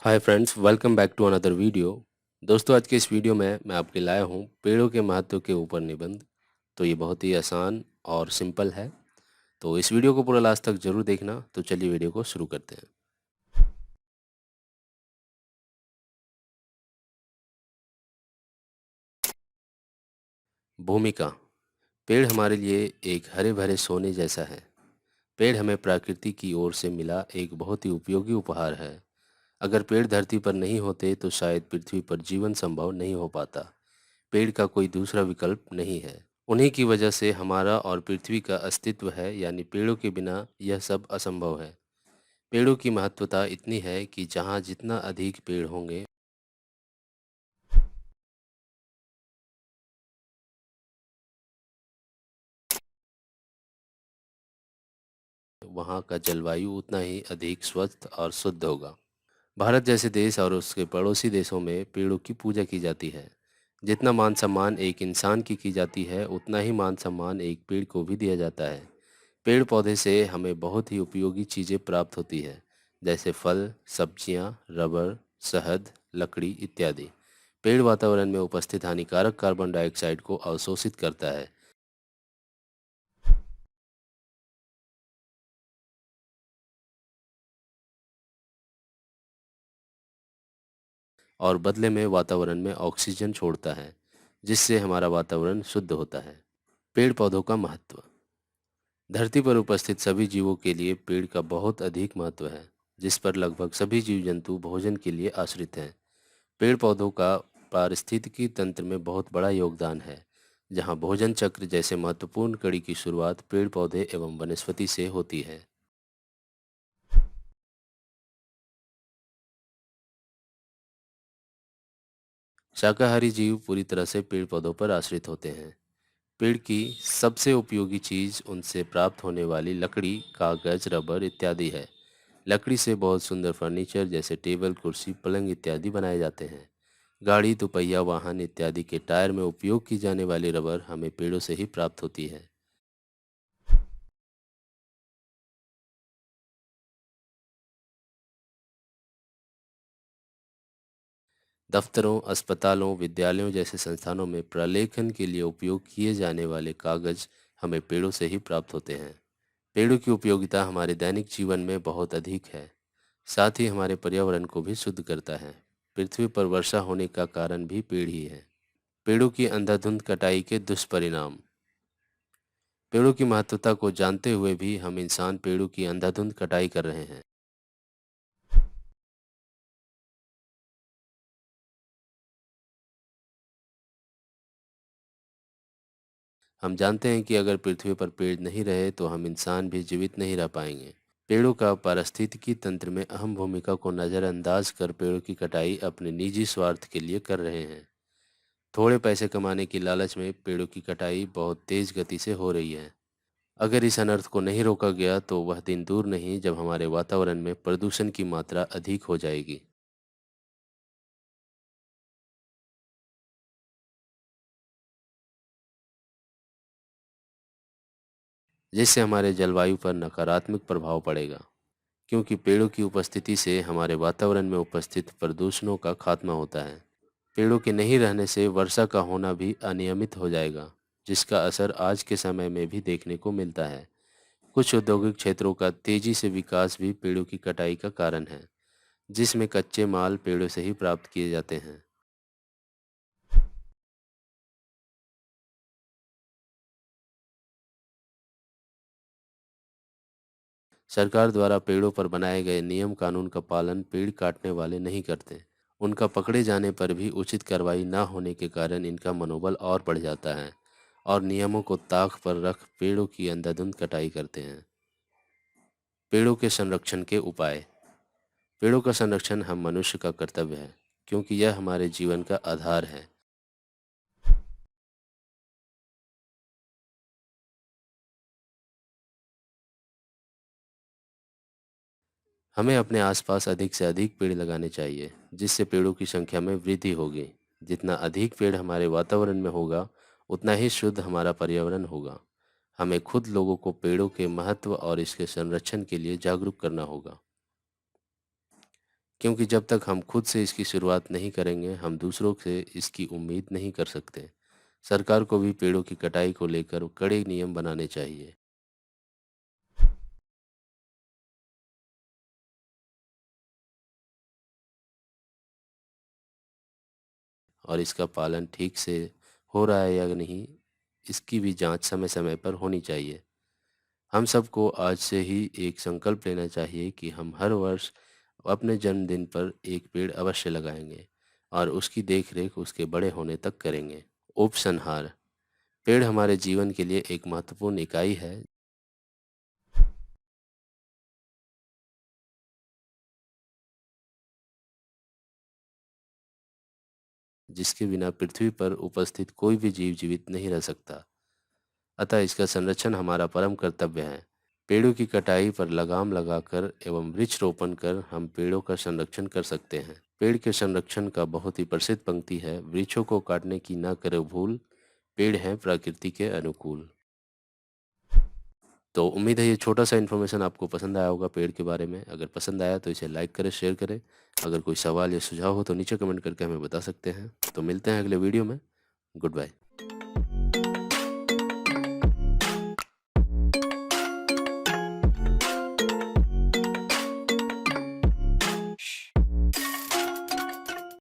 Hi friends, welcome back to another video. दोस्तों, आज के इस वीडियो में मैं आपके लाया हूँ पेड़ों के महत्व के ऊपर निबंध। तो ये बहुत ही आसान और सिंपल है। तो इस वीडियो को पूरा लास्ट तक जरूर देखना। तो चलिए वीडियो को शुरू करते हैं। भूमिका। पेड़ हमारे लिए एक हरे भरे सोने जैसा है। पेड़ हमें प्रकृति की ओर से मिला एक बहुत ही उपयोगी उपहार है। अगर पेड़ धरती पर नहीं होते तो शायद पृथ्वी पर जीवन संभव नहीं हो पाता। पेड़ का कोई दूसरा विकल्प नहीं है। उन्हीं की वजह से हमारा और पृथ्वी का अस्तित्व है, यानी पेड़ों के बिना यह सब असंभव है। पेड़ों की महत्वता इतनी है कि जहाँ जितना अधिक पेड़ होंगे, वहाँ का जलवायु उतना ही अधिक स्वस्थ और शुद्ध होगा। भारत जैसे देश और उसके पड़ोसी देशों में पेड़ों की पूजा की जाती है। जितना मान सम्मान एक इंसान की जाती है, उतना ही मान सम्मान एक पेड़ को भी दिया जाता है। पेड़ पौधे से हमें बहुत ही उपयोगी चीज़ें प्राप्त होती है, जैसे फल, सब्जियां, रबर, शहद, लकड़ी इत्यादि। पेड़ वातावरण में उपस्थित हानिकारक कार्बन डाइऑक्साइड को अवशोषित करता है। और बदले में वातावरण में ऑक्सीजन छोड़ता है, जिससे हमारा वातावरण शुद्ध होता है। पेड़ पौधों का महत्व। धरती पर उपस्थित सभी जीवों के लिए पेड़ का बहुत अधिक महत्व है, जिस पर लगभग सभी जीव जंतु भोजन के लिए आश्रित हैं। पेड़ पौधों का पारिस्थितिकी तंत्र में बहुत बड़ा योगदान है, जहाँ भोजन चक्र जैसे महत्वपूर्ण कड़ी की शुरुआत पेड़ पौधे एवं वनस्पति से होती है। शाकाहारी जीव पूरी तरह से पेड़ पौधों पर आश्रित होते हैं। पेड़ की सबसे उपयोगी चीज़ उनसे प्राप्त होने वाली लकड़ी, कागज, रबर इत्यादि है। लकड़ी से बहुत सुंदर फर्नीचर जैसे टेबल, कुर्सी, पलंग इत्यादि बनाए जाते हैं। गाड़ी, दोपहिया वाहन इत्यादि के टायर में उपयोग की जाने वाली रबर हमें पेड़ों से ही प्राप्त होती है। दफ्तरों, अस्पतालों, विद्यालयों जैसे संस्थानों में प्रलेखन के लिए उपयोग किए जाने वाले कागज हमें पेड़ों से ही प्राप्त होते हैं। पेड़ों की उपयोगिता हमारे दैनिक जीवन में बहुत अधिक है। साथ ही हमारे पर्यावरण को भी शुद्ध करता है। पृथ्वी पर वर्षा होने का कारण भी पेड़ ही है। पेड़ों की अंधाधुंध कटाई के दुष्परिणाम। पेड़ों की महत्वता को जानते हुए भी हम इंसान पेड़ों की अंधाधुंध कटाई कर रहे हैं। हम जानते हैं कि अगर पृथ्वी पर पेड़ नहीं रहे तो हम इंसान भी जीवित नहीं रह पाएंगे। पेड़ों का पारिस्थितिकी तंत्र में अहम भूमिका को नज़रअंदाज कर पेड़ों की कटाई अपने निजी स्वार्थ के लिए कर रहे हैं। थोड़े पैसे कमाने की लालच में पेड़ों की कटाई बहुत तेज गति से हो रही है। अगर इस अनर्थ को नहीं रोका गया तो वह दिन दूर नहीं जब हमारे वातावरण में प्रदूषण की मात्रा अधिक हो जाएगी, जिससे हमारे जलवायु पर नकारात्मक प्रभाव पड़ेगा। क्योंकि पेड़ों की उपस्थिति से हमारे वातावरण में उपस्थित प्रदूषणों का खात्मा होता है। पेड़ों के नहीं रहने से वर्षा का होना भी अनियमित हो जाएगा, जिसका असर आज के समय में भी देखने को मिलता है। कुछ औद्योगिक क्षेत्रों का तेजी से विकास भी पेड़ों की कटाई का कारण है, जिसमें कच्चे माल पेड़ों से ही प्राप्त किए जाते हैं। सरकार द्वारा पेड़ों पर बनाए गए नियम कानून का पालन पेड़ काटने वाले नहीं करते। उनका पकड़े जाने पर भी उचित कार्रवाई न होने के कारण इनका मनोबल और बढ़ जाता है और नियमों को ताक पर रख पेड़ों की अंधाधुंध कटाई करते हैं। पेड़ों के संरक्षण के उपाय। पेड़ों का संरक्षण हम मनुष्य का कर्तव्य है, क्योंकि यह हमारे जीवन का आधार है। हमें अपने आसपास अधिक से अधिक पेड़ लगाने चाहिए, जिससे पेड़ों की संख्या में वृद्धि होगी। जितना अधिक पेड़ हमारे वातावरण में होगा, उतना ही शुद्ध हमारा पर्यावरण होगा। हमें खुद लोगों को पेड़ों के महत्व और इसके संरक्षण के लिए जागरूक करना होगा। क्योंकि जब तक हम खुद से इसकी शुरुआत नहीं करेंगे, हम दूसरों से इसकी उम्मीद नहीं कर सकते। सरकार को भी पेड़ों की कटाई को लेकर कड़े नियम बनाने चाहिए। और इसका पालन ठीक से हो रहा है या नहीं, इसकी भी जांच समय समय पर होनी चाहिए। हम सबको आज से ही एक संकल्प लेना चाहिए कि हम हर वर्ष अपने जन्मदिन पर एक पेड़ अवश्य लगाएंगे और उसकी देखरेख उसके बड़े होने तक करेंगे। उपसंहार। पेड़ हमारे जीवन के लिए एक महत्वपूर्ण इकाई है, जिसके बिना पृथ्वी पर उपस्थित कोई भी जीव जीवित नहीं रह सकता। अतः इसका संरक्षण हमारा परम कर्तव्य है। पेड़ों की कटाई पर लगाम लगाकर एवं वृक्ष रोपण कर हम पेड़ों का संरक्षण कर सकते हैं। पेड़ के संरक्षण का बहुत ही प्रसिद्ध पंक्ति है, वृक्षों को काटने की ना करो भूल, पेड़ हैं प्रकृति के अनुकूल। तो उम्मीद है ये छोटा सा इन्फॉर्मेशन आपको पसंद आया होगा पेड़ के बारे में। अगर पसंद आया तो इसे लाइक करें, शेयर करें। अगर कोई सवाल या सुझाव हो तो नीचे कमेंट करके हमें बता सकते हैं। तो मिलते हैं अगले वीडियो में। Good bye.